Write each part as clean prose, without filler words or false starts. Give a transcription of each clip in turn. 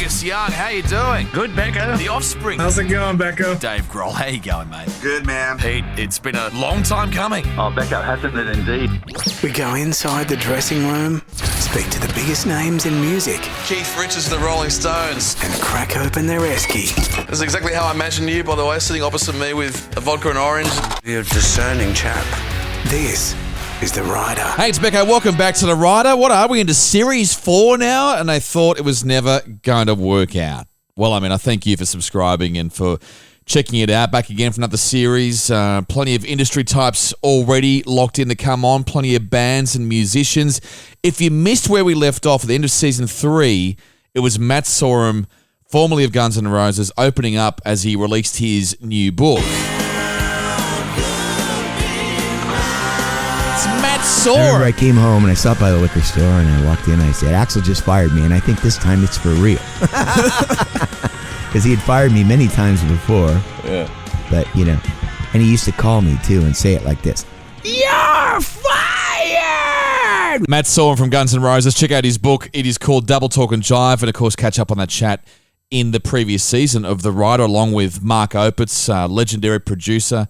Angus Young, how you doing? Good, Becko. The Offspring. How's it going, Becko? Dave Grohl, how you going, mate? Good, man. Pete, it's been a long time coming. Oh, Becko, hasn't it indeed? We go inside the dressing room, speak to the biggest names in music, Keith Richards, the Rolling Stones. and crack open their esky. This is exactly how I imagined you, by the way, sitting opposite me with a vodka and orange. You're a discerning chap. This is The Rider. Hey, it's Becko. Welcome back to The Rider. What are we, into Series 4 now? And I thought it was never going to work out. Well, I mean, I thank you for subscribing and for checking it out. Back again for another series. Plenty of industry types already locked in to come on. Plenty of bands and musicians. If you missed where we left off at the end of Season 3, it was Matt Sorum, formerly of Guns N' Roses, opening up as he released his new book. Matt I remember I Sorum. came home and I stopped by the liquor store and I walked in and I said, Axel just fired me and I think this time it's for real. Because he had fired me many times before. Yeah. But, you know, and he used to call me too and say it like this. You're fired! Matt Sorum from Guns N' Roses. Check out his book. It is called Double Talk and Jive. And, of course, catch up on that chat in the previous season of The Rider, along with Mark Opitz, legendary producer.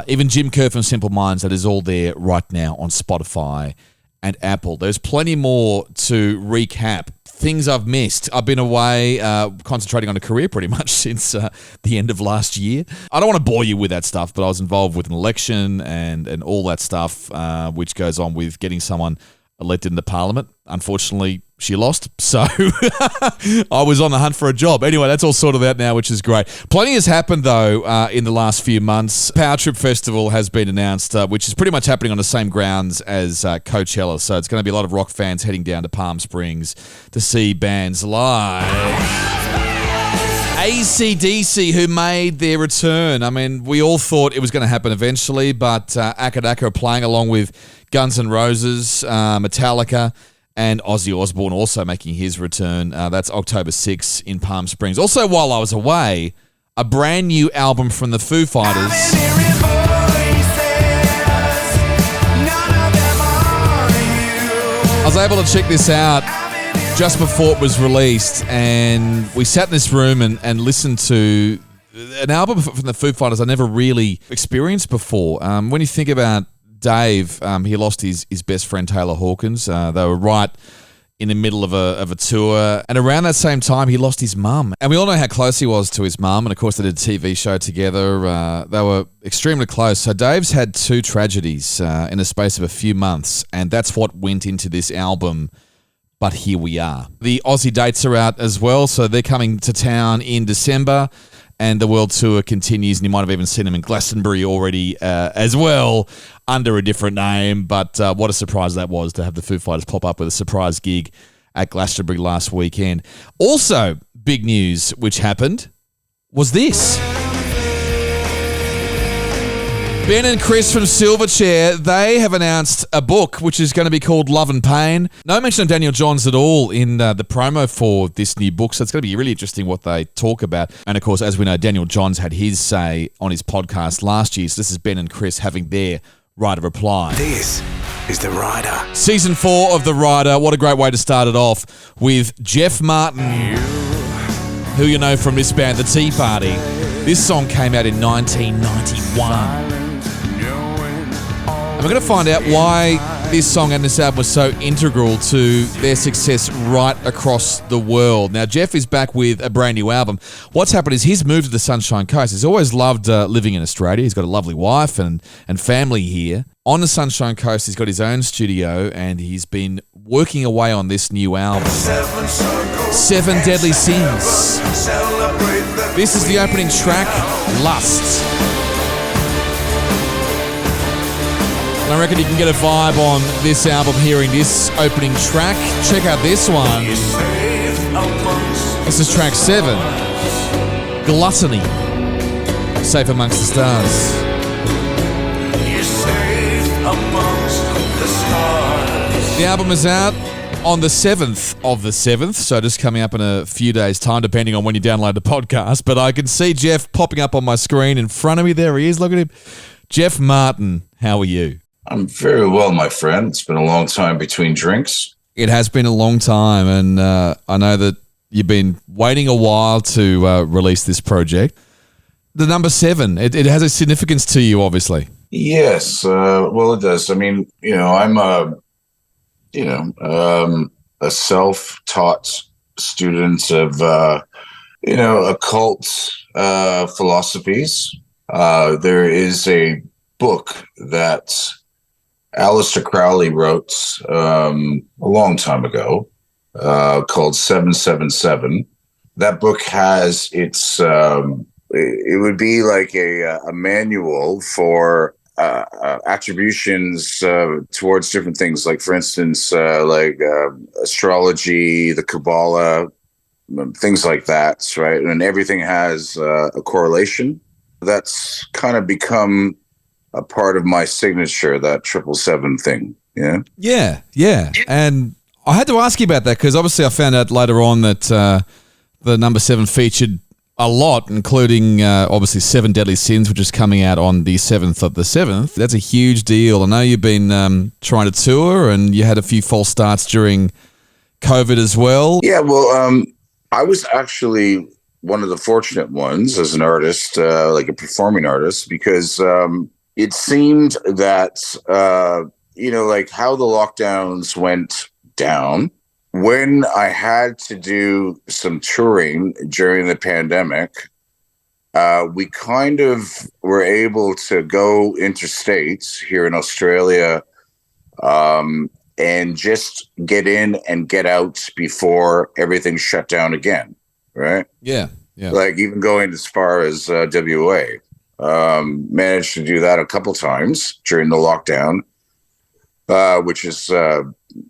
Even Jim Kerr from Simple Minds. That is all there right now on Spotify and Apple. There's plenty more to recap. Things I've missed. I've been away concentrating on a career pretty much since the end of last year. I don't want to bore you with that stuff, but I was involved with an election and all that stuff, which goes on with getting someone elected into Parliament. Unfortunately, she lost, so I was on the hunt for a job. Anyway, that's all sorted out now, which is great. Plenty has happened, though, in the last few months. Power Trip Festival has been announced, which is pretty much happening on the same grounds as Coachella, so it's going to be a lot of rock fans heading down to Palm Springs to see bands live. AC/DC, who made their return. I mean, we all thought it was going to happen eventually, but Akadaka are playing along with Guns N' Roses, Metallica, and Ozzy Osbourne also making his return. That's October 6th in Palm Springs. Also, while I was away, a brand new album from the Foo Fighters. I was able to check this out just before it was released, and we sat in this room and listened to an album from the Foo Fighters I never really experienced before. When you think about Dave, he lost his best friend Taylor Hawkins. They were right in the middle of a tour, and around that same time he lost his mum. And we all know how close he was to his mum, and of course they did a TV show together. They were extremely close. So Dave's had two tragedies in the space of a few months, and that's what went into this album. But here we are. The Aussie dates are out as well, so they're coming to town in December, and the world tour continues, and you might have even seen them in Glastonbury already as well, under a different name. But what a surprise that was to have the Foo Fighters pop up with a surprise gig at Glastonbury last weekend. Also, big news which happened was this. Ben and Chris from Silverchair, they have announced a book which is going to be called Love and Pain. No mention of Daniel Johns at all in the promo for this new book, so it's going to be really interesting what they talk about. And of course, as we know, Daniel Johns had his say on his podcast last year, so this is Ben and Chris having their right of reply. This is The Rider. Season 4 of The Rider. What a great way to start it off with Jeff Martin, who you know from this band, The Tea Party. This song came out in 1991. And we're going to find out why this song and this album was so integral to their success right across the world. Now, Jeff is back with a brand new album. What's happened is he's moved to the Sunshine Coast. He's always loved living in Australia. He's got a lovely wife and family here. On the Sunshine Coast, he's got his own studio, and he's been working away on this new album. Seven Deadly Sins. This is the opening track, Lust. And I reckon you can get a vibe on this album hearing this opening track. Check out this one. This is track 7, Gluttony. Safe Amongst the Stars. The album is out on the 7th of the 7th, so just coming up in a few days' time, depending on when you download the podcast. But I can see Jeff popping up on my screen in front of me. There he is. Look at him. Jeff Martin, how are you? I'm very well, my friend. It's been a long time between drinks. It has been a long time, and I know that you've been waiting a while to release this project. The number 7, it has a significance to you, obviously. Yes, well, it does. I mean, I'm a self-taught student of, occult philosophies. There is a book that Aleister Crowley wrote a long time ago called 777. That book has it would be like a manual for attributions towards different things, like, for instance, astrology, the Kabbalah, things like that, right? And everything has a correlation. That's kind of become a part of my signature, that 777 thing. Yeah. And I had to ask you about that because obviously I found out later on that the number 7 featured a lot, including obviously 7 Deadly Sins, which is coming out on the 7th of the 7th. That's a huge deal. I know you've been trying to tour and you had a few false starts during COVID as well. Yeah, well, I was actually one of the fortunate ones as an artist, like a performing artist, because it seemed that, like how the lockdowns went down, when I had to do some touring during the pandemic, we kind of were able to go interstate here in Australia and just get in and get out before everything shut down again, right? Yeah. Like even going as far as WA. Managed to do that a couple times during the lockdown, which is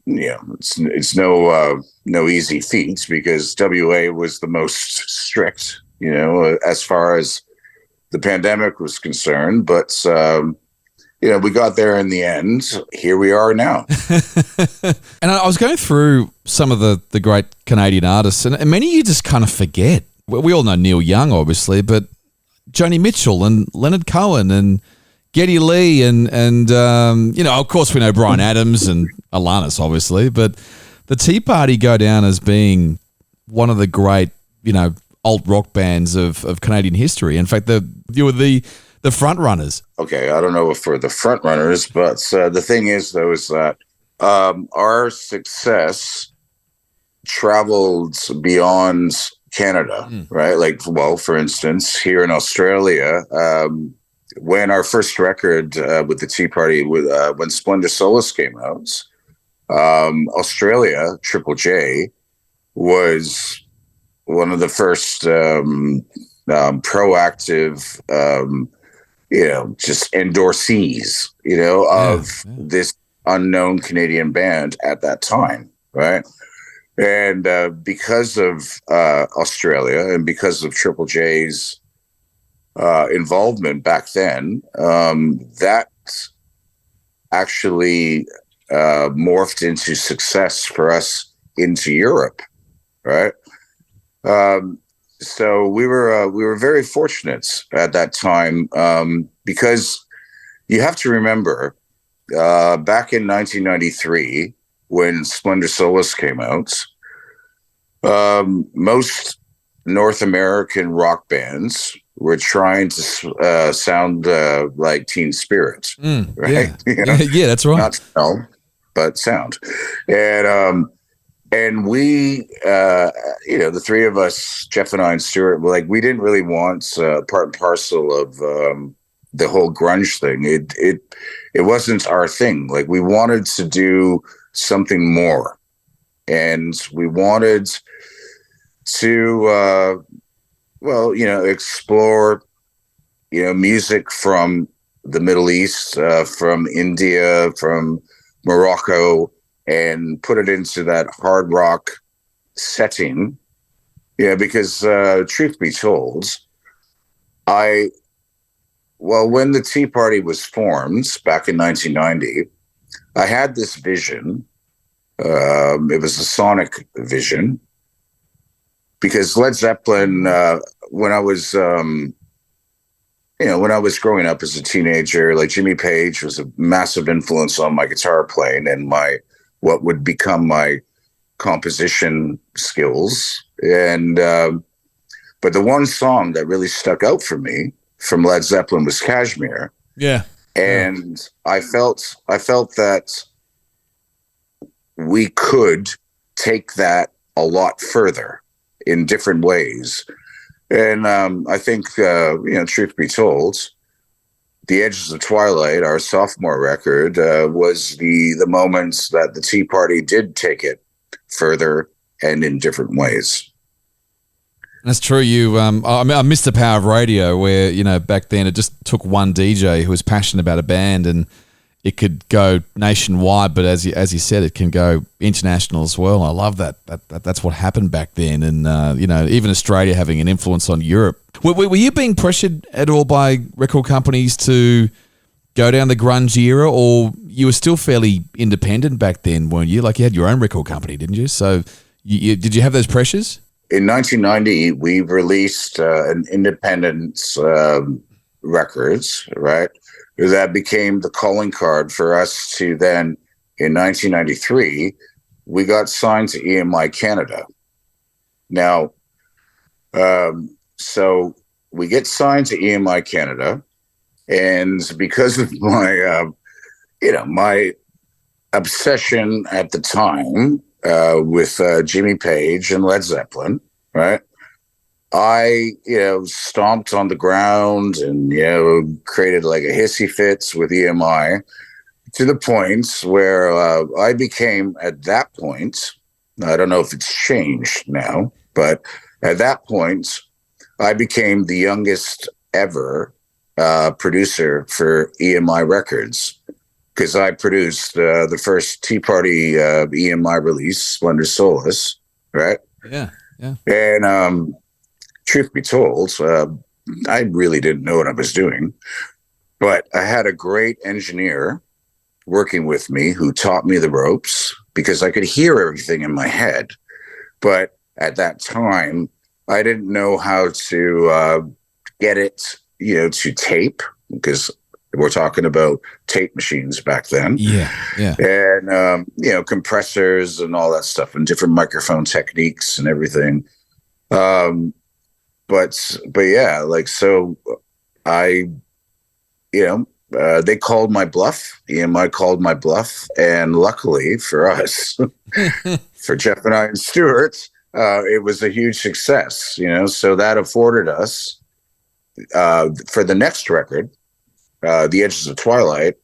it's no easy feat, because WA was the most strict, as far as the pandemic was concerned. But we got there in the end. Here we are now. And I was going through some of the great Canadian artists, and many you just kind of forget. We all know Neil Young, obviously, but Joni Mitchell and Leonard Cohen and Geddy Lee and of course we know Bryan Adams and Alanis, obviously, but the Tea Party go down as being one of the great, alt rock bands of Canadian history. In fact, you were the front runners. Okay, I don't know if we're the front runners, but the thing is, though, is that our success traveled beyond Canada, right? Like, well, for instance, here in Australia, when our first record with the Tea Party, when Splendor Solace came out, Australia, Triple J, was one of the first proactive, just endorsees, of this unknown Canadian band at that time, right? And because of Australia and because of Triple J's involvement back then, that actually morphed into success for us into Europe, right? So we were very fortunate at that time, because you have to remember, back in 1993, when Splendor Solace came out, most North American rock bands were trying to sound like Teen Spirit, right? Yeah, that's right. Not smell, but sound. And we, the three of us, Jeff and I and Stuart, we didn't really want part and parcel of the whole grunge thing. It wasn't our thing. Like, we wanted to do something more, and we wanted to explore music from the Middle East, from India, from Morocco, and put it into that hard rock setting. Because truth be told, when the Tea Party was formed back in 1990, I had this vision. It was a sonic vision, because Led Zeppelin, when I was growing up as a teenager, like, Jimmy Page was a massive influence on my guitar playing and what would become my composition skills. And but the one song that really stuck out for me from Led Zeppelin was Kashmir. Yeah. And I felt that we could take that a lot further in different ways. And I think, truth be told, The Edges of Twilight, our sophomore record, was the moments that the Tea Party did take it further and in different ways. That's true. I missed the power of radio where, back then it just took one DJ who was passionate about a band and it could go nationwide, but as you said, it can go international as well. I love that. That's what happened back then. And, even Australia having an influence on Europe. Were you being pressured at all by record companies to go down the grunge era, or you were still fairly independent back then, weren't you? Like you had your own record company, didn't you? So did you have those pressures? In 1990, we released an independent records, right? That became the calling card for us to then, in 1993, we got signed to EMI Canada. Now, so we get signed to EMI Canada, and because of my, my obsession at the time with Jimmy Page and Led Zeppelin, right? I, stomped on the ground and, created like a hissy fits with EMI to the point where I became, at that point, I don't know if it's changed now, but at that point, I became the youngest ever producer for EMI Records, because I produced the first Tea Party EMI release, Splendor Solace, right? Yeah. And truth be told, I really didn't know what I was doing, but I had a great engineer working with me who taught me the ropes because I could hear everything in my head. But at that time, I didn't know how to get it, to tape, because we're talking about tape machines back then. Yeah. And, compressors and all that stuff and different microphone techniques and everything. But yeah, so I, they called my bluff. EMI called my bluff, and luckily for us, for Jeff and I and Stuart, it was a huge success. So that afforded us for the next record, The Edges of Twilight.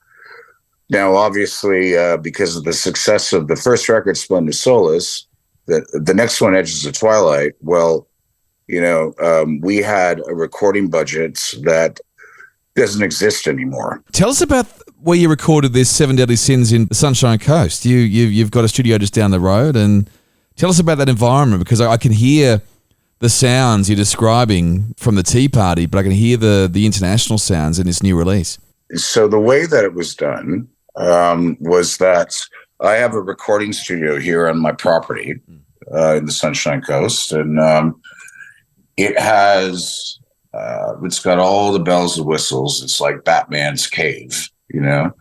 Now, obviously, because of the success of the first record, Splendor Solace, the next one, Edges of Twilight, well, we had a recording budget that doesn't exist anymore. Tell us about where you recorded this Seven Deadly Sins in the Sunshine Coast. You've got a studio just down the road, and tell us about that environment, because I can hear the sounds you're describing from the Tea Party, but I can hear the international sounds in this new release. So the way that it was done was that I have a recording studio here on my property in the Sunshine Coast, and it has, it's got all the bells and whistles. It's like Batman's cave, I've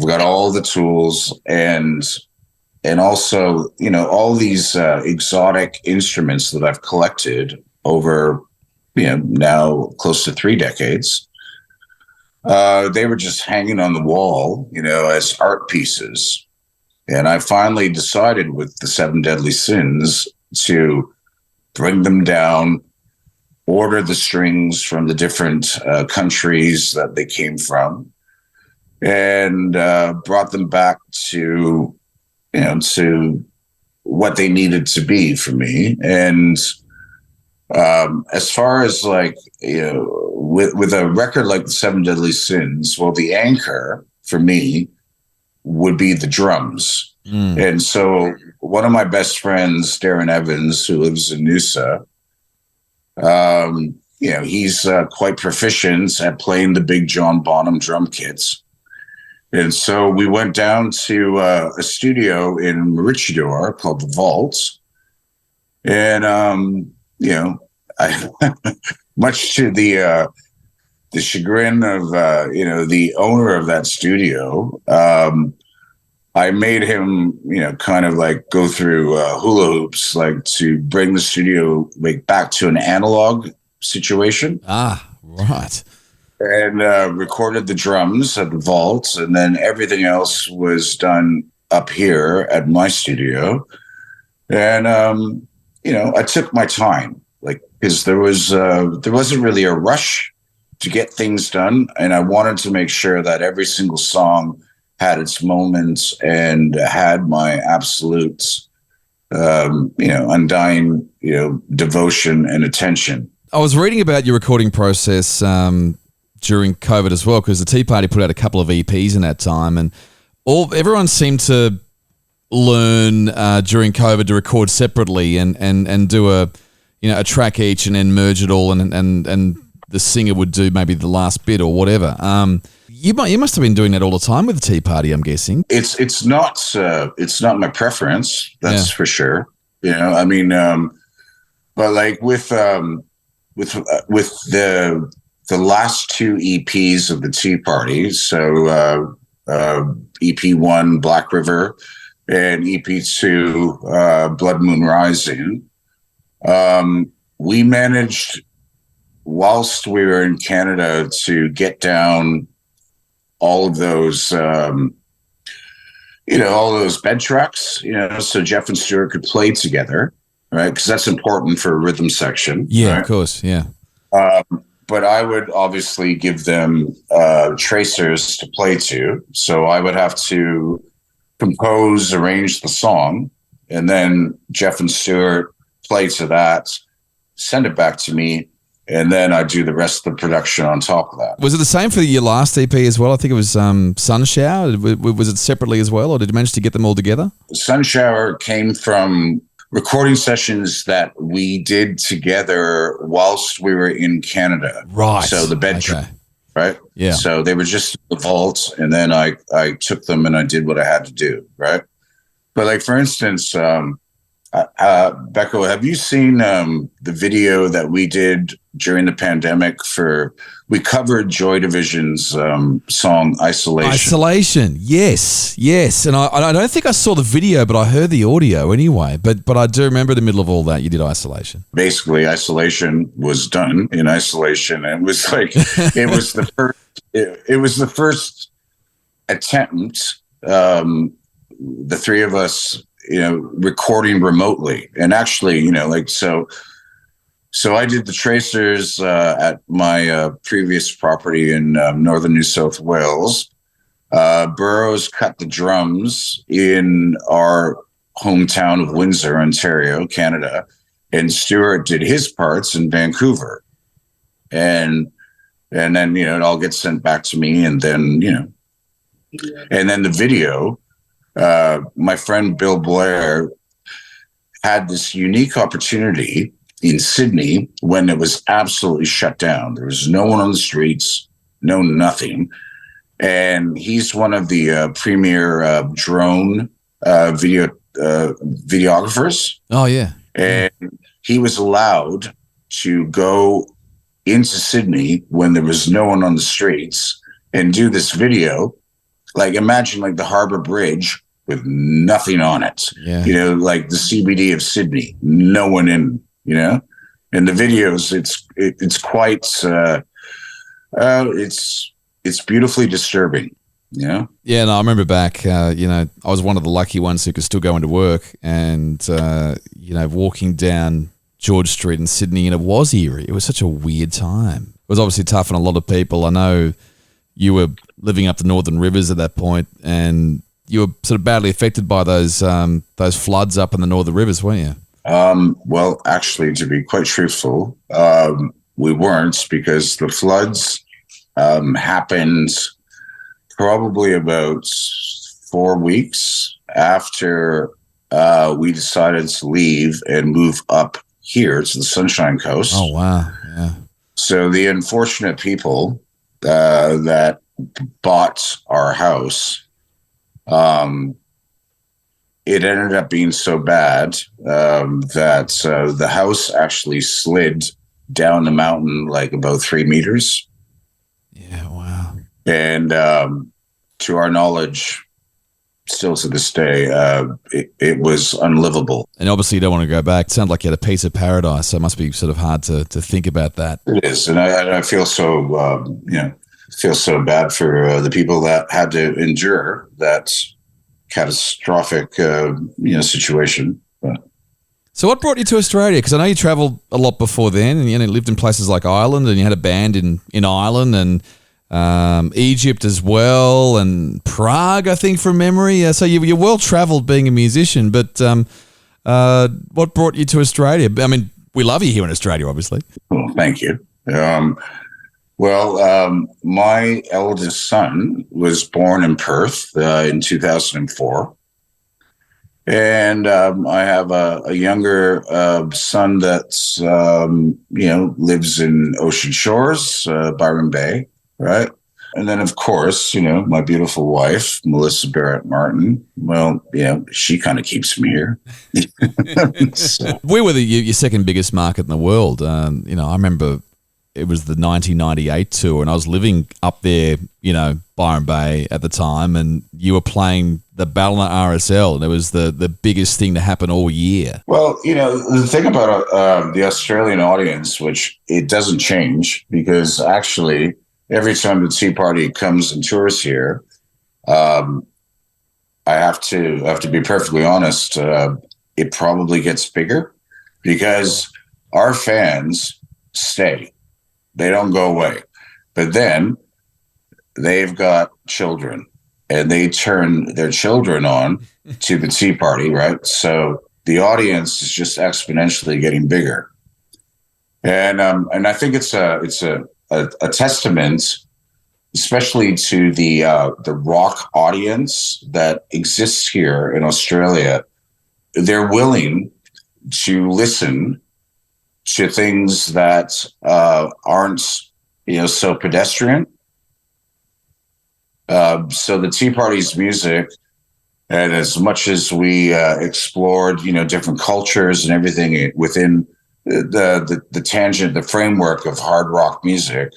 got all the tools and also, all these exotic instruments that I've collected over, now close to 3 decades. They were just hanging on the wall, as art pieces. And I finally decided with the Seven Deadly Sins to bring them down, order the strings from the different countries that they came from, and brought them back to, to what they needed to be for me. And as far as with a record like the Seven Deadly Sins, well, the anchor for me would be the drums. And so one of my best friends, Darren Evans, who lives in Noosa, he's quite proficient at playing the big John Bonham drum kits. And so we went down to a studio in Maroochydore called The Vault. And, I, much to the chagrin of, the owner of that studio, I made him, kind of like go through hula hoops, like to bring the studio like back to an analog situation. Ah, right. And recorded the drums at the vault, and then everything else was done up here at my studio. And I took my time, like, because there wasn't really a rush to get things done, and I wanted to make sure that every single song had its moments and had my absolute, undying, devotion and attention. I was reading about your recording process during COVID as well, because the Tea Party put out a couple of EPs in that time, and everyone seemed to learn during COVID to record separately and do a track each and then merge it all, and the singer would do maybe the last bit or whatever. You must have been doing that all the time with the Tea Party, I'm guessing. It's not my preference, that's for sure. But like with the last two EPs of the Tea Party, so EP1 Black River and EP2 Blood Moon Rising, we managed, whilst we were in Canada, to get down all of those all those bed tracks, so Jeff and Stuart could play together, right? Because that's important for a rhythm section. Yeah, right? Of course, yeah. But I would obviously give them tracers to play to. So I would have to compose, arrange the song, and then Jeff and Stuart play to that, send it back to me, and then I do the rest of the production on top of that. Was it the same for your last EP as well? I think it was Sun Shower. Was it separately as well, or did you manage to get them all together? Sun Shower came from recording sessions that we did together whilst we were in Canada. Right. So the bed right? Yeah. So they were just the vault, and then I took them and I did what I had to do, right? But like, for instance, Becko, have you seen the video that we did during the pandemic we covered Joy Division's song Isolation? Isolation, yes. And I don't think I saw the video, but I heard the audio anyway. But I do remember the middle of all that, you did Isolation. Basically, Isolation was done in isolation. And it was like, it was the first attempt, the three of us, recording remotely. And actually, so I did the tracers at my previous property in northern New South Wales. Burroughs cut the drums in our hometown of Windsor, Ontario, Canada, and Stuart did his parts in Vancouver. And then, it all gets sent back to me, and then, and then the video, my friend Bill Blair had this unique opportunity in Sydney when it was absolutely shut down. There was no one on the streets, no nothing. And he's one of the premier drone videographers. Oh, yeah. And he was allowed to go into Sydney when there was no one on the streets and do this video. Like, imagine like the Harbour Bridge with nothing on it. Yeah. Like the CBD of Sydney, no one in, and the videos, it's quite, it's beautifully disturbing. Yeah. Yeah, no, I remember back, I was one of the lucky ones who could still go into work and, walking down George Street in Sydney, and it was eerie. It was such a weird time. It was obviously tough on a lot of people. I know you were living up the Northern Rivers at that point, and you were sort of badly affected by those floods up in the Northern Rivers, weren't you? Well, actually, to be quite truthful, we weren't, because the floods happened probably about 4 weeks after we decided to leave and move up here to the Sunshine Coast. Oh, wow. Yeah. So the unfortunate people that bought our house, it ended up being so bad that the house actually slid down the mountain like about 3 meters. Yeah, wow. And to our knowledge, still to this day, it was unlivable. And obviously you don't want to go back. It sounds like you had a piece of paradise, so it must be sort of hard to think about that. It is, and I feel so feel so bad for the people that had to endure that catastrophic situation. So what brought you to Australia? Because I know you travelled a lot before then, and you lived in places like Ireland, and you had a band in Ireland, and Egypt as well, and Prague, I think, from memory. So you're well travelled being a musician. But what brought you to Australia? I mean, we love you here in Australia, obviously. Well, thank you. My eldest son was born in Perth in 2004. And I have a younger son that's, lives in Ocean Shores, Byron Bay, right? And then, of course, my beautiful wife, Melissa Barrett Martin. Well, she kind of keeps me here. So. We were your second biggest market in the world. I remember it was the 1998 tour, and I was living up there, Byron Bay at the time, and you were playing the Ballina RSL, and it was the biggest thing to happen all year. Well, the thing about the Australian audience, which it doesn't change, because actually every time the Tea Party comes and tours here, I have to be perfectly honest, it probably gets bigger because our fans stay. They don't go away. But then they've got children, and they turn their children on to the Tea Party, right? So the audience is just exponentially getting bigger. And I think it's a testament, especially to the rock audience that exists here in Australia. They're willing to listen to things that aren't, so pedestrian. So the Tea Party's music, and as much as we explored, different cultures and everything within the tangent, the framework of hard rock music,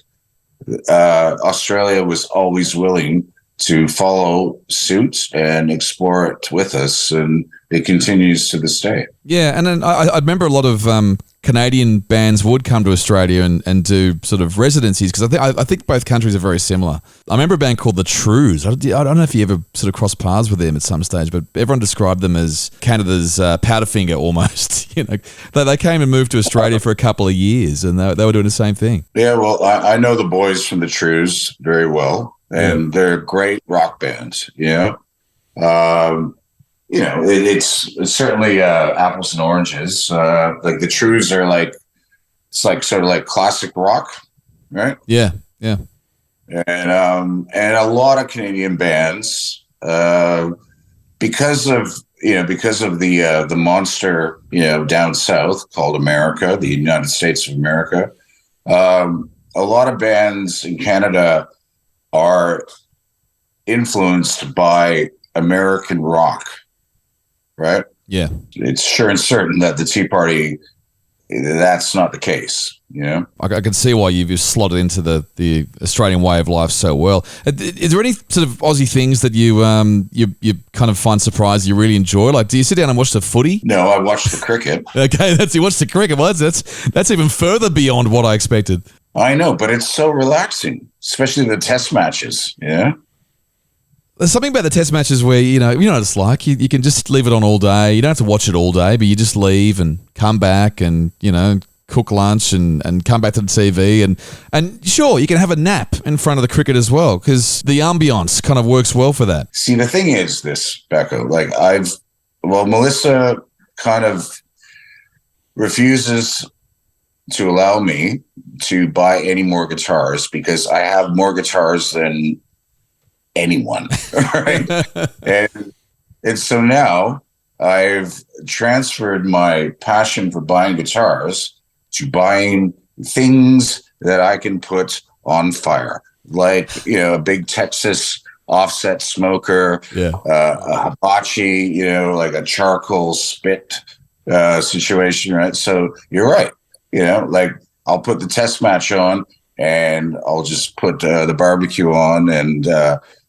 Australia was always willing to follow suit and explore it with us, and it continues to this day. Yeah, and then I remember a lot of Canadian bands would come to Australia and do sort of residencies, because I think both countries are very similar. I remember a band called The Trues. I don't know if you ever sort of crossed paths with them at some stage, but everyone described them as Canada's Powderfinger almost. They came and moved to Australia for a couple of years, and they were doing the same thing. Yeah, well, I know the boys from The Trues very well, and they're great rock bands. It's certainly apples and oranges. Like the Trues are it's sort of like classic rock, right? Yeah, yeah. And a lot of Canadian bands, because of the monster, down south called America, the United States of America. A lot of bands in Canada are influenced by American rock. Right? Yeah. It's sure and certain that the Tea Party, that's not the case. I can see why you've slotted into the Australian way of life so well. Is there any sort of Aussie things that you kind of find surprised you really enjoy? Like, do you sit down and watch the footy? No, I watch the cricket. Okay, you watch the cricket. Well, that's even further beyond what I expected. I know, but it's so relaxing, especially the test matches. Yeah. There's something about the test matches where, you know what it's like. You can just leave it on all day. You don't have to watch it all day, but you just leave and come back and, cook lunch and come back to the TV. And sure, you can have a nap in front of the cricket as well, because the ambience kind of works well for that. See, the thing is this, Becko, Melissa kind of refuses to allow me to buy any more guitars because I have more guitars than anyone, right? and so now I've transferred my passion for buying guitars to buying things that I can put on fire, like a big Texas offset smoker, a hibachi, like a charcoal spit situation, right? So you're right, I'll put the test match on and I'll just put the barbecue on and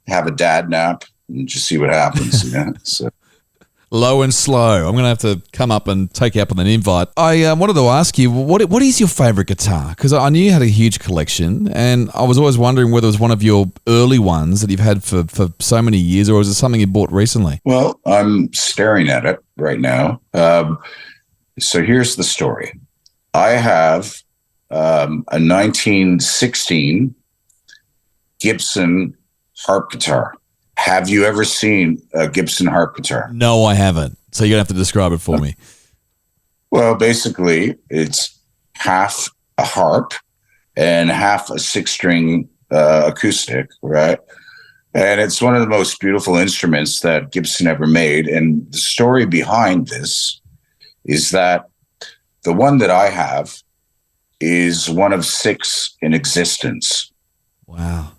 have a dad nap, and just see what happens. So. Low and slow. I'm going to have to come up and take you up on an invite. I wanted to ask you, what is your favourite guitar? Because I knew you had a huge collection, and I was always wondering whether it was one of your early ones that you've had for so many years, or is it something you bought recently? Well, I'm staring at it right now. So here's the story. I have a 1916 Gibson harp guitar. Have you ever seen a Gibson harp guitar? No, I haven't. So you're going to have to describe it for me. Well, basically, it's half a harp and half a six-string acoustic, right? And it's one of the most beautiful instruments that Gibson ever made. And the story behind this is that the one that I have is one of 6 in existence. Wow.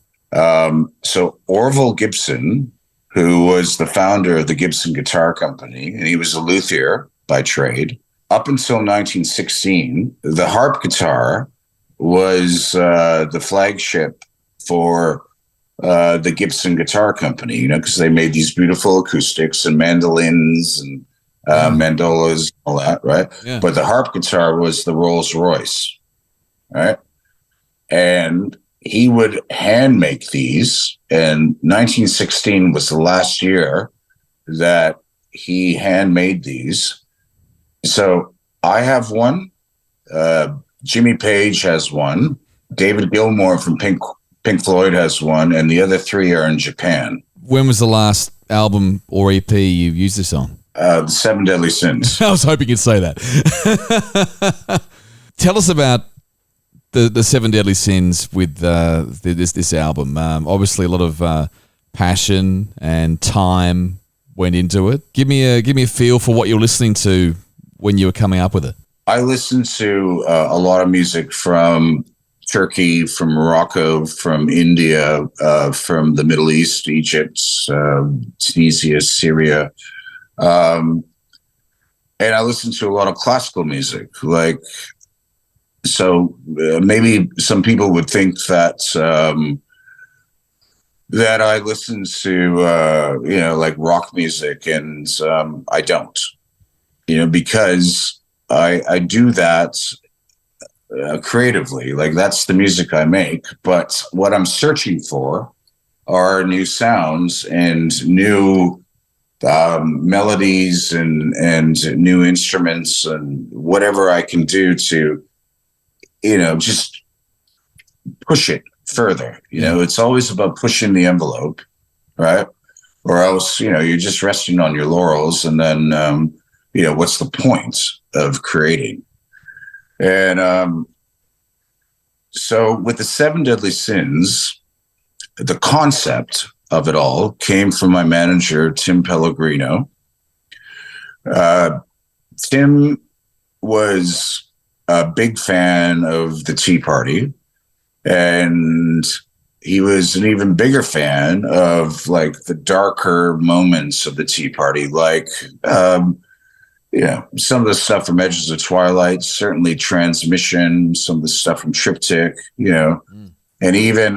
So Orville Gibson, who was the founder of the Gibson Guitar Company, and he was a luthier by trade, up until 1916, the harp guitar was the flagship for the Gibson Guitar Company, because they made these beautiful acoustics and mandolins and mandolas, all that, right? Yeah. But the harp guitar was the Rolls Royce, right? And he would hand make these, and 1916 was the last year that he handmade these. So I have one. Jimmy Page has one. David Gilmour from Pink Floyd has one, and the other 3 are in Japan. When was the last album or EP you used this on? The 7 Deadly Sins. I was hoping you'd say that. Tell us about the 7 Deadly Sins with this album. Obviously, a lot of passion and time went into it. Give me a feel for what you're listening to when you were coming up with it. I listened to a lot of music from Turkey, from Morocco, from India, from the Middle East, Egypt, Tunisia, Syria. And I listened to a lot of classical music, so maybe some people would think that that I listen to like rock music, and I don't, because I do that creatively. Like, that's the music I make. But what I'm searching for are new sounds and new melodies and new instruments and whatever I can do to just push it further. It's always about pushing the envelope, right? Or else, you're just resting on your laurels, and then, what's the point of creating? And so with the 7 Deadly Sins, the concept of it all came from my manager, Tim Pellegrino. Tim was a big fan of the Tea Party, and he was an even bigger fan of the darker moments of the Tea Party, some of the stuff from Edges of Twilight, certainly Transmission, some of the stuff from Triptych, and even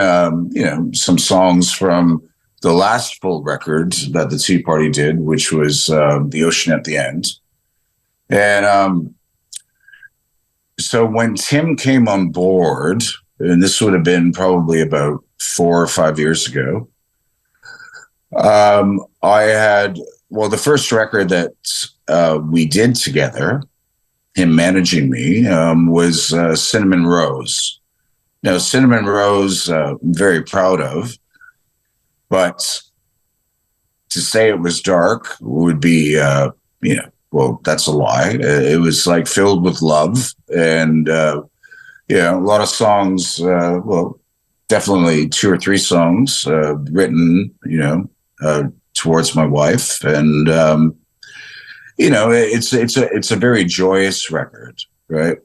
some songs from the last full record that the Tea Party did, which was The Ocean at the End. And so when Tim came on board, and this would have been probably about 4 or 5 years ago, I had, the first record that we did together, him managing me, was Cinnamon Rose. Now, Cinnamon Rose, I'm very proud of, but to say it was dark would be, that's a lie. It was filled with love, and a lot of songs. Definitely 2 or 3 songs written, towards my wife, and it's a very joyous record, right?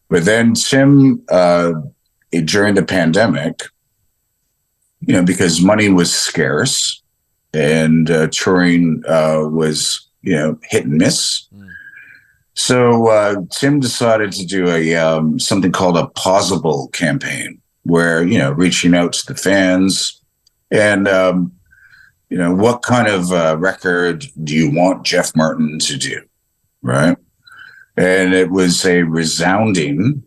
But then Tim, during the pandemic, because money was scarce and touring was hit and miss. So Tim decided to do a something called a Pausable campaign, where reaching out to the fans, and what kind of record do you want Jeff Martin to do? Right. And it was a resounding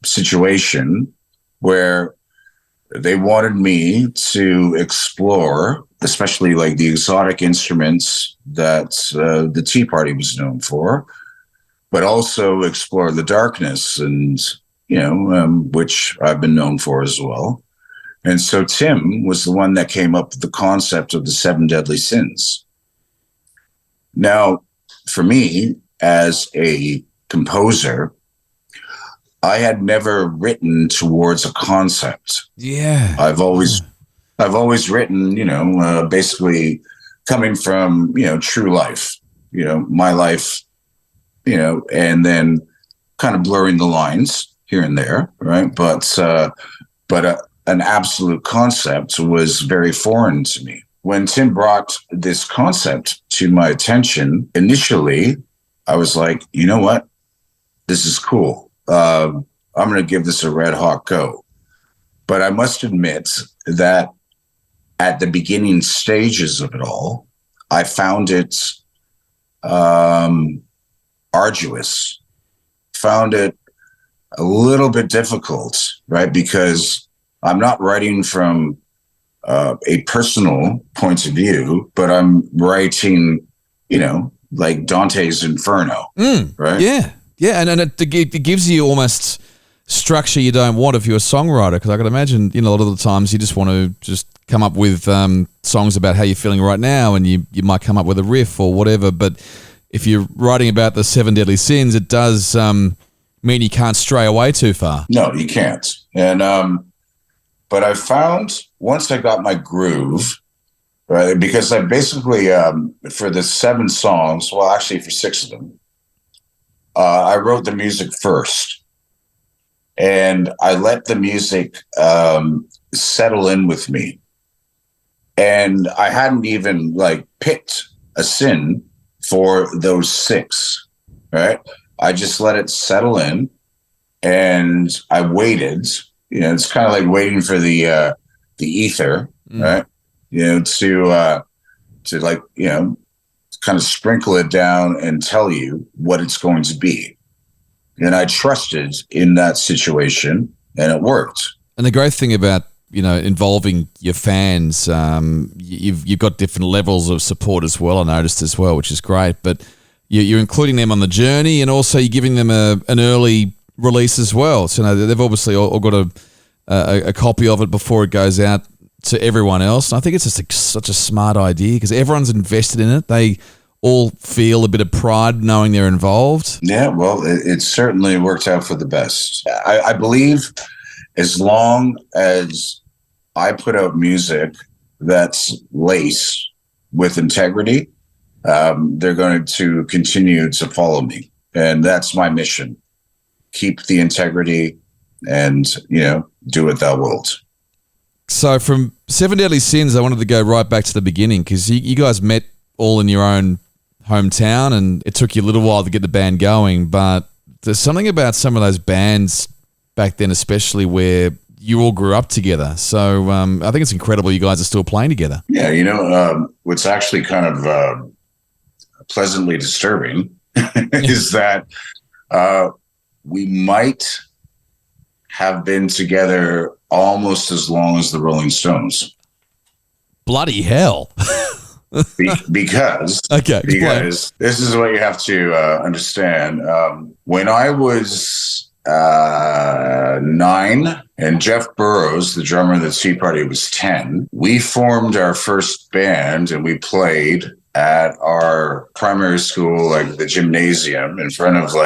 situation where they wanted me to explore, especially like the exotic instruments that the Tea Party was known for, but also explore the darkness and, which I've been known for as well. And so Tim was the one that came up with the concept of the 7 deadly sins. Now, for me, as a composer, I had never written towards a concept. Yeah. I've always written, basically coming from, true life, my life, and then kind of blurring the lines here and there. Right. But an absolute concept was very foreign to me. When Tim brought this concept to my attention, initially, I was like, you know what? This is cool. I'm going to give this a red hot go. But I must admit that at the beginning stages of it all, I found it arduous, found it a little bit difficult, right? Because I'm not writing from a personal point of view, but I'm writing, like Dante's Inferno, right? Yeah. Yeah, and it gives you almost structure you don't want if you're a songwriter, because I can imagine, a lot of the times you just want to just come up with songs about how you're feeling right now, and you might come up with a riff or whatever, but if you're writing about the 7 deadly sins, it does mean you can't stray away too far. No, you can't. And but I found once I got my groove, right, because I basically for the 7 songs, well, actually for 6 of them, I wrote the music first, and I let the music settle in with me. And I hadn't even picked a sin for those 6, right? I just let it settle in, and I waited. It's kind of like waiting for the ether, right? To kind of sprinkle it down and tell you what it's going to be. And I trusted in that situation, and it worked. And the great thing about, involving your fans, you've got different levels of support as well, I noticed as well, which is great. But you're including them on the journey, and also you're giving them an early release as well. So they've obviously all got a copy of it before it goes out to everyone else. And I think it's just such a smart idea because everyone's invested in it. They all feel a bit of pride knowing they're involved. Yeah, well, it certainly worked out for the best. I believe as long as I put out music that's laced with integrity, they're going to continue to follow me. And that's my mission. Keep the integrity and, do what thou wilt. So from 7 Deadly Sins, I wanted to go right back to the beginning because you guys met all in your own hometown, and it took you a little while to get the band going. But there's something about some of those bands back then, especially where you all grew up together. So I think it's incredible you guys are still playing together. Yeah, what's actually kind of pleasantly disturbing is that we might have been together almost as long as the Rolling Stones. Bloody hell. Because this is what you have to understand. When I was 9 and Jeff Burrows, the drummer of the Tea Party, was 10, we formed our first band and we played at our primary school, the gymnasium, in front of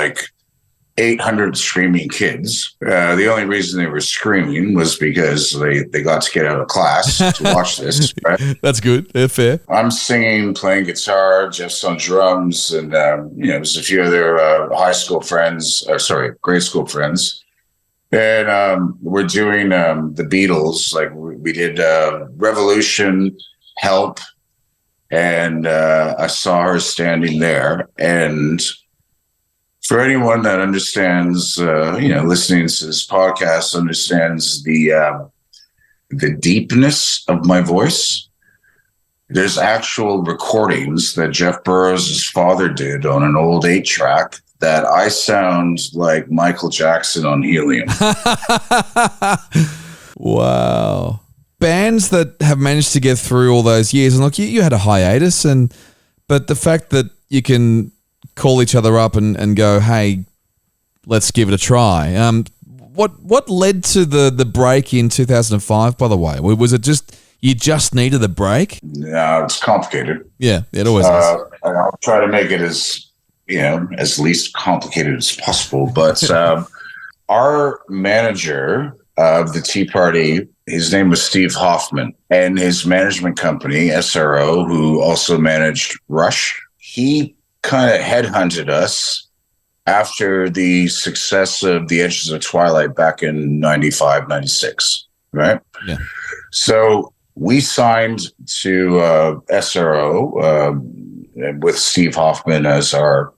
800 screaming kids. The only reason they were screaming was because they got to get out of class to watch this. Right? That's good. Yeah, fair. I'm singing, playing guitar, Jeff's on drums, and there's a few other grade school friends. And we're doing the Beatles. We did Revolution, Help, and I saw her standing there. And for anyone that understands, listening to this podcast, understands the the deepness of my voice. There's actual recordings that Jeff Burrows' father did on an old 8-track that I sound like Michael Jackson on helium. Wow. Bands that have managed to get through all those years, and look, you had a hiatus, but the fact that you can call each other up and go, hey, let's give it a try. What led to the break in 2005, by the way? Was it just you just needed a break? No, it's complicated. Yeah, it always is. And I'll try to make it as least complicated as possible. But our manager of the Tea Party, his name was Steve Hoffman, and his management company, SRO, who also managed Rush, he kind of headhunted us after the success of The Edges of Twilight back in 95, 96, right? Yeah. So we signed to SRO with Steve Hoffman as our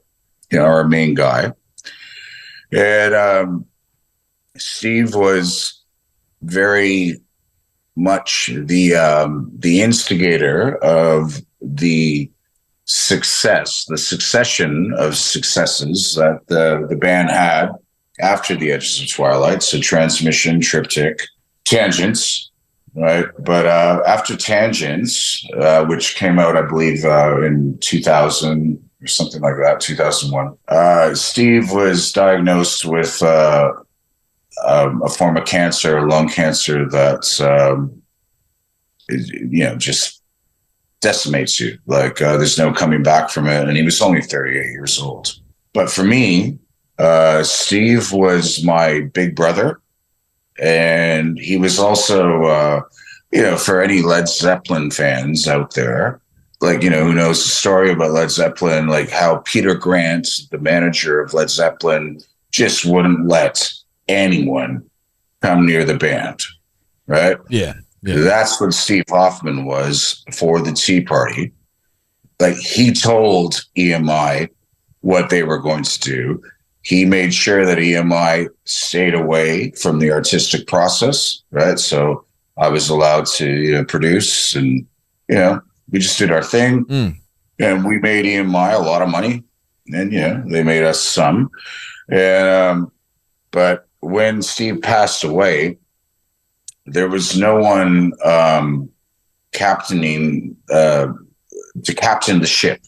main guy. And Steve was very much the instigator of the succession of successes that the band had after The Edges of Twilight. So Transmission, Triptych, Tangents, right? But after Tangents, which came out, I believe, in 2000 or something like that, 2001, Steve was diagnosed with a form of cancer, lung cancer, that just decimates you. Like there's no coming back from it. And he was only 38 years old. But for me, Steve was my big brother. And he was also, for any Led Zeppelin fans out there, like, who knows the story about Led Zeppelin, like how Peter Grant, the manager of Led Zeppelin, just wouldn't let anyone come near the band, right? Yeah. That's what Steve Hoffman was for the Tea Party. Like, he told EMI what they were going to do. He made sure that EMI stayed away from the artistic process, right? So I was allowed to produce, and we just did our thing, and we made EMI a lot of money, and they made us some. And but when Steve passed away, there was no one captaining to captain the ship,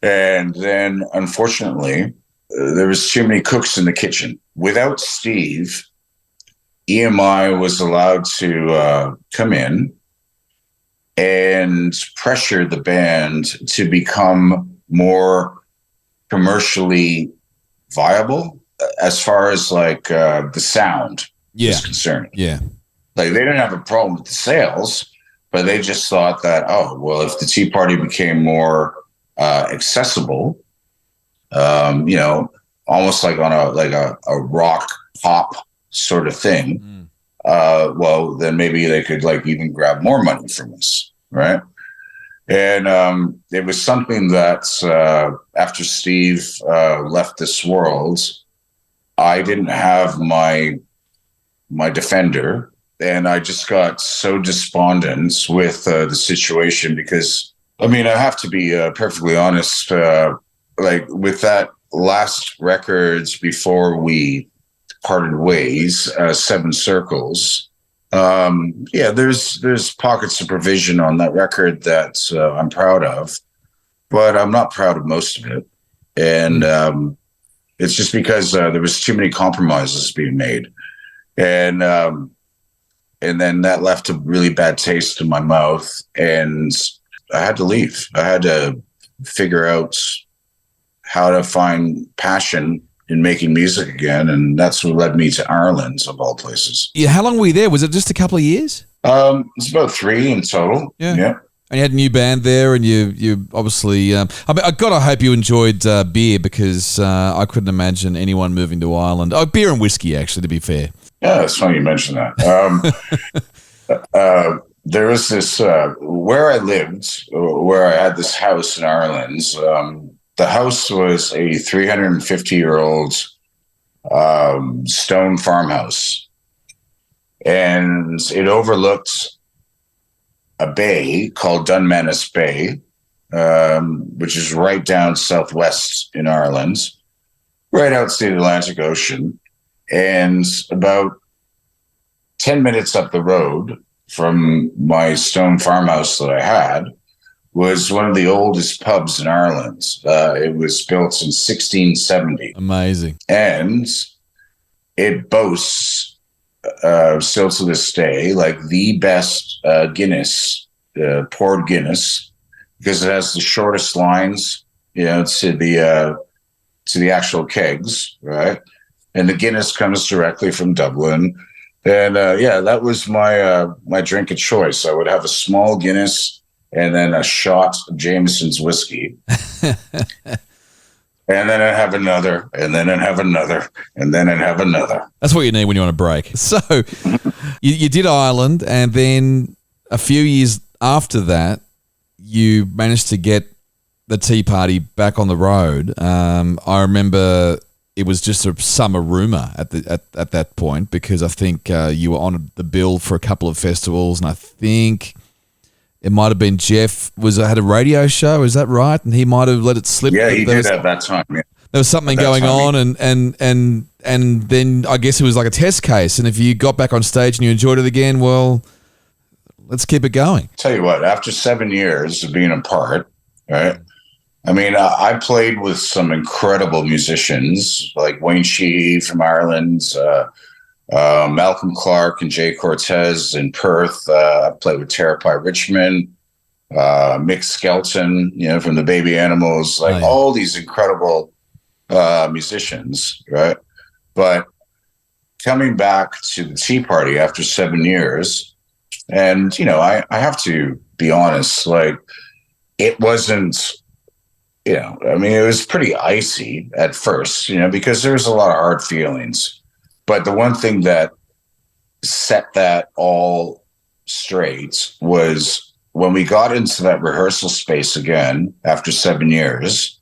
And then, unfortunately, there was too many cooks in the kitchen. Without Steve, EMI was allowed to come in and pressure the band to become more commercially viable as far as like the sound is concerned. Yeah. Like, they didn't have a problem with the sales, but they just thought that, if the Tea Party became more accessible, almost like on a rock pop sort of thing, then maybe they could like even grab more money from us, right? And it was something that after Steve left this world, I didn't have my defender, and I just got so despondent with the situation because, I have to be perfectly honest, like with that last records before we parted ways, Seven Circles, there's pockets of provision on that record that I'm proud of, but I'm not proud of most of it. And it's just because there was too many compromises being made. And then that left a really bad taste in my mouth, and I had to leave. I had to figure out how to find passion in making music again, and that's what led me to Ireland, of all places. Yeah, how long were you there? Was it just a couple of years? It's about 3 in total. Yeah. And you had a new band there, and you obviously. I hope you enjoyed beer, because I couldn't imagine anyone moving to Ireland. Oh, beer and whiskey, actually, to be fair. Yeah, it's funny you mention that. There was this where I lived, where I had this house in Ireland. The house was a 350-year-old stone farmhouse, and it overlooked a bay called Dunmanus Bay, which is right down southwest in Ireland, right out to the Atlantic Ocean. And about 10 minutes up the road from my stone farmhouse that I had was one of the oldest pubs in Ireland. It was built in 1670. Amazing. And it boasts, still to this day, like the best Guinness, poured Guinness, because it has the shortest lines, to the actual kegs, right? And the Guinness comes directly from Dublin. And that was my drink of choice. I would have a small Guinness and then a shot of Jameson's whiskey. And then I'd have another, and then I'd have another, and then I'd have another. That's what you need when you want a break. So you did Ireland, and then a few years after that, you managed to get the Tea Party back on the road. I remember it was just a summer rumour at that point, because I think you were on the bill for a couple of festivals, and I think it might have been Jeff had a radio show. Is that right? And he might have let it slip. Yeah, he did at that time. Yeah. There was something going on, and then I guess it was like a test case. And if you got back on stage and you enjoyed it again, well, let's keep it going. Tell you what, after 7 years of being apart, right? I mean, I played with some incredible musicians like Wayne Sheehy from Ireland, Malcolm Clark and Jay Cortez in Perth. I played with Terapi Richmond, Mick Skelton, from the Baby Animals, all these incredible musicians, right? But coming back to the Tea Party after 7 years, and, I have to be honest, it wasn't, it was pretty icy at first, because there was a lot of hard feelings. But the one thing that set that all straight was when we got into that rehearsal space again after 7 years.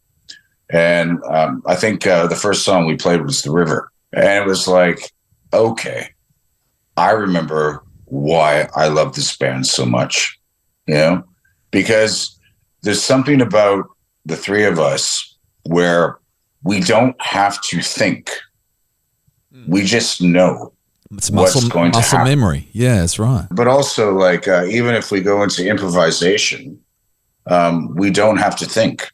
And I think the first song we played was The River. And it was like, okay, I remember why I love this band so much, because there's something about the three of us where we don't have to think. We just know it's muscle memory. Yeah, that's right. But also, even if we go into improvisation, we don't have to think.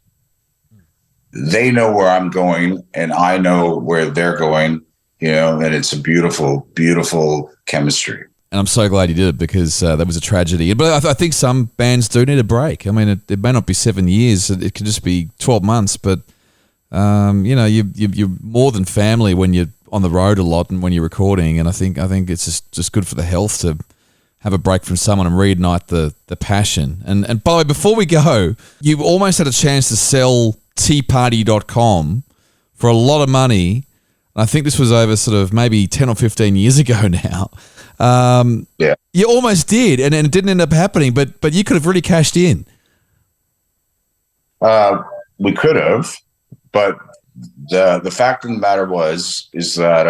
They know where I'm going, and I know where they're going, and it's a beautiful, beautiful chemistry. And I'm so glad you did it, because that was a tragedy. But I think some bands do need a break. I mean, it may not be 7 years. It could just be 12 months. But, you're more than family when you're on the road a lot and when you're recording. And I think it's just good for the health to have a break from someone and reignite the passion. And by the way, before we go, you almost had a chance to sell teaparty.com for a lot of money. I think this was over sort of maybe 10 or 15 years ago now. Yeah, you almost did, and it didn't end up happening. But you could have really cashed in. We could have, but the fact of the matter is that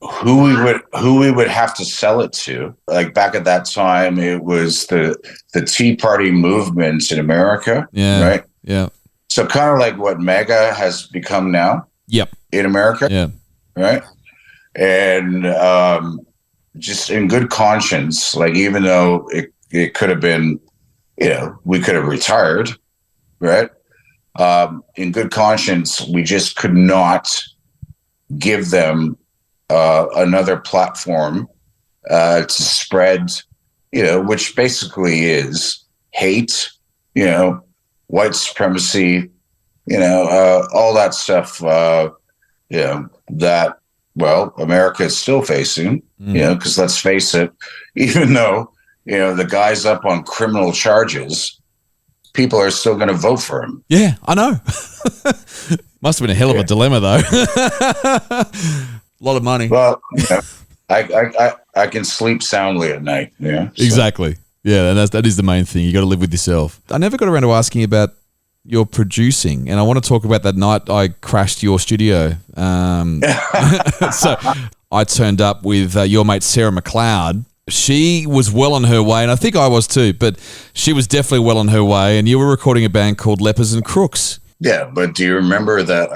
who we would have to sell it to. Like back at that time, it was the Tea Party movement in America. Yeah, right. Yeah. So kind of like what MAGA has become now. Yep. In America. Yeah. Right. And just in good conscience, even though it could have been, we could have retired, right? In good conscience, we just could not give them another platform to spread, which basically is hate, white supremacy, all that stuff, that, well, America is still facing, because let's face it, even though, the guy's up on criminal charges, people are still going to vote for him. Yeah, I know. Must have been a hell of a dilemma, though. A lot of money. Well, I can sleep soundly at night. Yeah, so. Exactly. Yeah, and that is the main thing. You got to live with yourself. I never got around to asking about your producing, and I want to talk about that night I crashed your studio. So I turned up with your mate Sarah McLeod. She was well on her way, and I think I was too, but she was definitely well on her way, and you were recording a band called Lepers and Crooks. Yeah, but do you remember that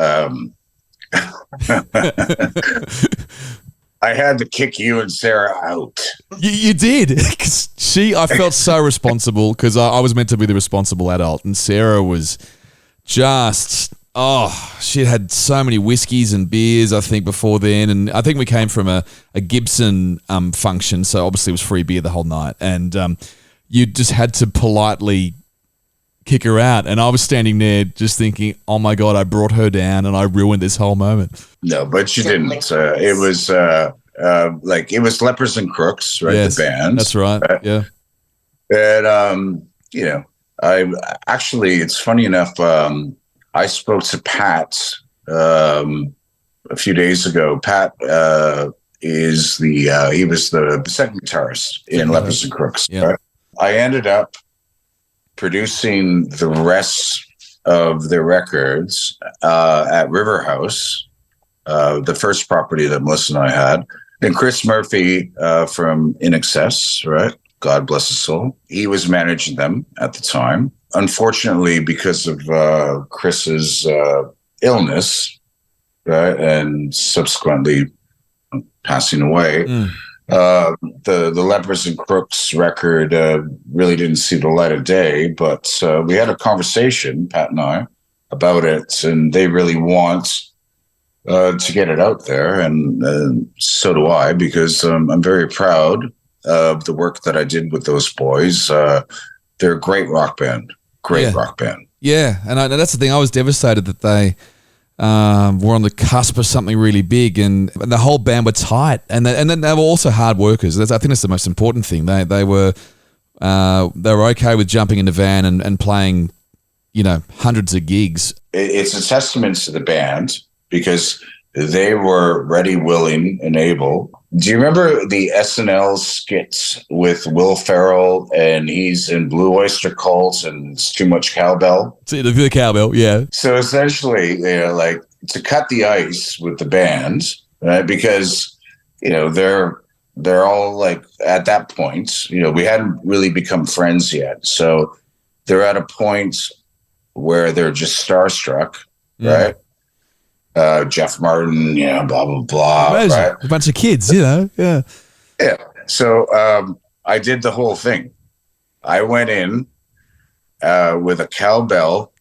I had to kick you and Sarah out? You did. 'Cause I felt so responsible because I was meant to be the responsible adult, and Sarah was just, she had so many whiskeys and beers, I think, before then. And I think we came from a Gibson function, so obviously it was free beer the whole night. And you just had to politely kick her out. And I was standing there just thinking, oh my God, I brought her down and I ruined this whole moment. No, but you didn't. It was it was Lepers and Crooks, right? Yes, the band. That's right. Yeah. And, I actually, it's funny enough. I spoke to Pat a few days ago. Pat he was the second guitarist in Lepers and Crooks. Yeah. Right? I ended up producing the rest of the records at River House, the first property that Melissa and I had. And Chris Murphy from In Excess, right? God bless his soul. He was managing them at the time. Unfortunately, because of Chris's illness, right, and subsequently passing away, the Lepers and Crooks record really didn't see the light of day. But we had a conversation, Pat and I, about it, and they really want to get it out there, and so do I, because I'm very proud of the work that I did with those boys. They're a great rock band. Rock band. Yeah, and that's the thing. I was devastated that they were on the cusp of something really big, and the whole band were tight, and then they were also hard workers. I think that's the most important thing. They were okay with jumping in the van and playing, hundreds of gigs. It's a testament to the band because they were ready, willing, and able. Do you remember the SNL skits with Will Ferrell, and he's in Blue Oyster Cult and It's Too Much Cowbell? The cowbell, yeah. So essentially, to cut the ice with the band, right? Because, they're all like at that point, we hadn't really become friends yet. So they're at a point where they're just starstruck, right? Jeff Martin, blah, blah, blah. Amazing. Right? A bunch of kids, yeah. Yeah. So I did the whole thing. I went in with a cowbell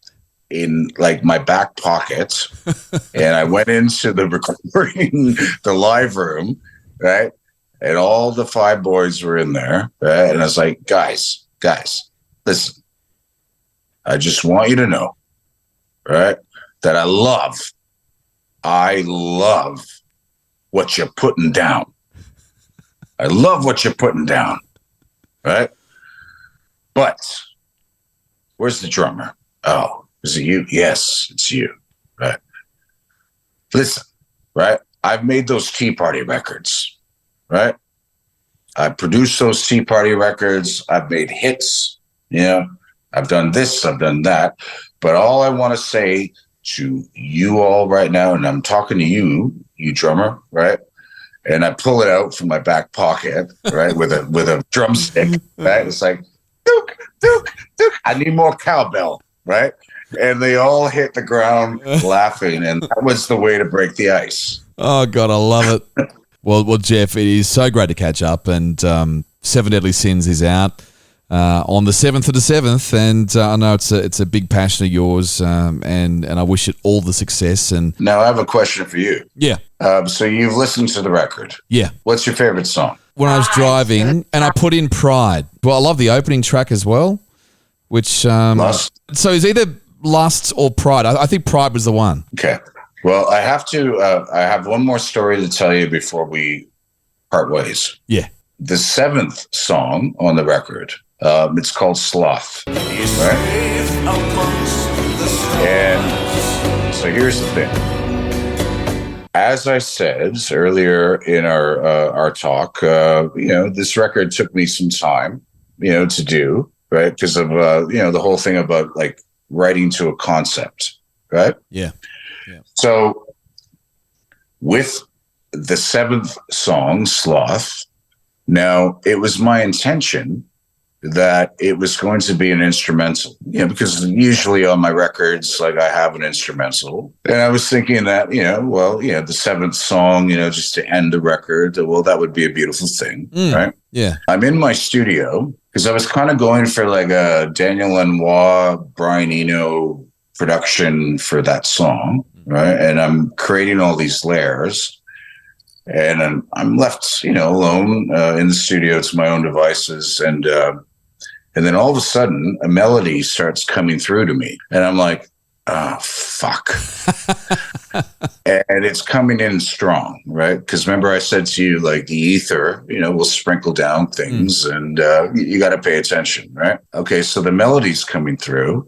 in like my back pocket, and I went into the recording, the live room, right? And all the five boys were in there, right? And I was like, guys, listen, I just want you to know, right, that I love what you're putting down. I love what you're putting down, right? But where's the drummer? Oh, is it you? Yes, it's you, right? Listen, right? I've made those Tea Party records, right? I produced those Tea Party records. I've made hits, I've done this, I've done that. But all I want to say to you all right now, and I'm talking to you drummer, right? And I pull it out from my back pocket, right, with a drumstick, right? It's like, Duke, I need more cowbell, right? And they all hit the ground laughing, and that was the way to break the ice. Oh God, I love it. Well, Jeff, it is so great to catch up, and Seven Deadly Sins is out on the 7th of the 7th, and I know it's a big passion of yours, and I wish it all the success. And now I have a question for you. Yeah. So you've listened to the record. Yeah. What's your favorite song? When I was driving, and I put in Pride. Well, I love the opening track as well, which Lust. So it's either Lust or Pride. I think Pride was the one. Okay. Well, I have one more story to tell you before we part ways. Yeah. The 7th song on the record, it's called Sloth. Right? And so here's the thing. As I said earlier in our talk, this record took me some time, to do, right? Because of, the whole thing about like writing to a concept, right? Yeah. So with the seventh song, Sloth. Now, it was my intention that it was going to be an instrumental, because usually on my records, like I have an instrumental. And I was thinking that, the seventh song, just to end the record, well, that would be a beautiful thing, right? Yeah. I'm in my studio because I was kind of going for like a Daniel Lanois, Brian Eno production for that song, right? And I'm creating all these layers. And I'm left, alone in the studio to my own devices. And then all of a sudden, a melody starts coming through to me. And I'm like, oh, fuck. And it's coming in strong, right? Because remember I said to you, like the ether, will sprinkle down things and you got to pay attention, right? Okay, so the melody's coming through.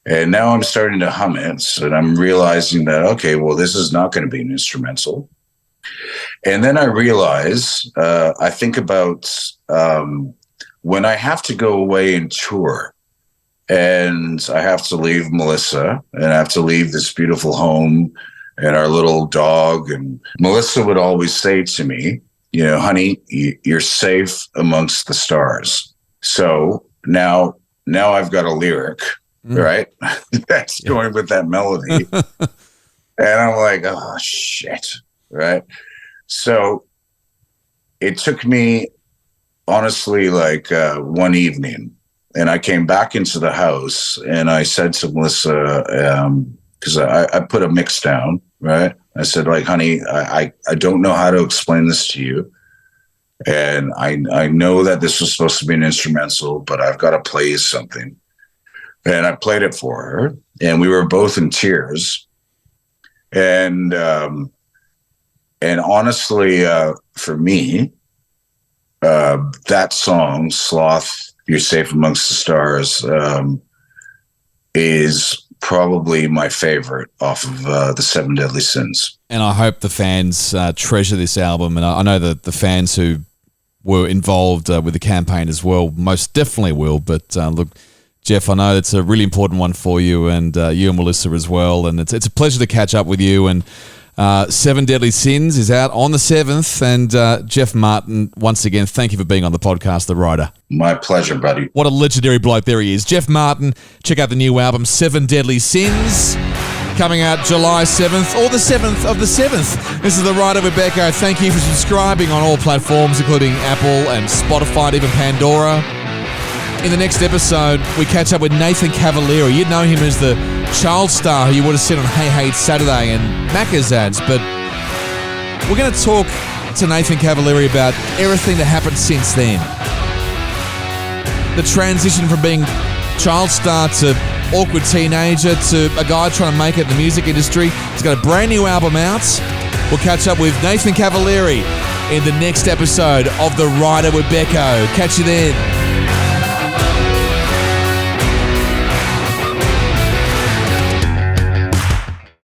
And now I'm starting to hum it. And I'm realizing that, okay, well, this is not going to be an instrumental. And then I realize, I think about when I have to go away and tour and I have to leave Melissa and I have to leave this beautiful home and our little dog. And Melissa would always say to me, honey, you're safe amongst the stars. So now I've got a lyric, right? That's going with that melody. And I'm like, oh, shit, right? So it took me, honestly, like one evening, and I came back into the house and I said to Melissa, because I put a mix down, right? I said, like, honey, I don't know how to explain this to you. And I know that this was supposed to be an instrumental, but I've got to play you something. And I played it for her, and we were both in tears. And honestly, for me, that song, Sloth, You're Safe Amongst the Stars, is probably my favorite off of the Seven Deadly Sins. And I hope the fans treasure this album. And I know that the fans who were involved with the campaign as well most definitely will. But look, Jeff, I know it's a really important one for you and you and Melissa as well. And it's a pleasure to catch up with you. And Seven Deadly Sins is out on the 7th. And Jeff Martin, once again, thank you for being on the podcast, The Writer. My pleasure, buddy. What a legendary bloke there he is. Jeff Martin, check out the new album, Seven Deadly Sins, coming out July 7th or the 7th of the 7th. This is The Writer with Becko. Thank you for subscribing on all platforms, including Apple and Spotify and even Pandora. In the next episode, we catch up with Nathan Cavalieri. You'd know him as the child star who you would have seen on Hey Hey Saturday and Macca's ads, but we're going to talk to Nathan Cavalieri about everything that happened since then. The transition from being child star to awkward teenager to a guy trying to make it in the music industry. He's got a brand new album out. We'll catch up with Nathan Cavalieri in the next episode of The Writer with Becko. Catch you then.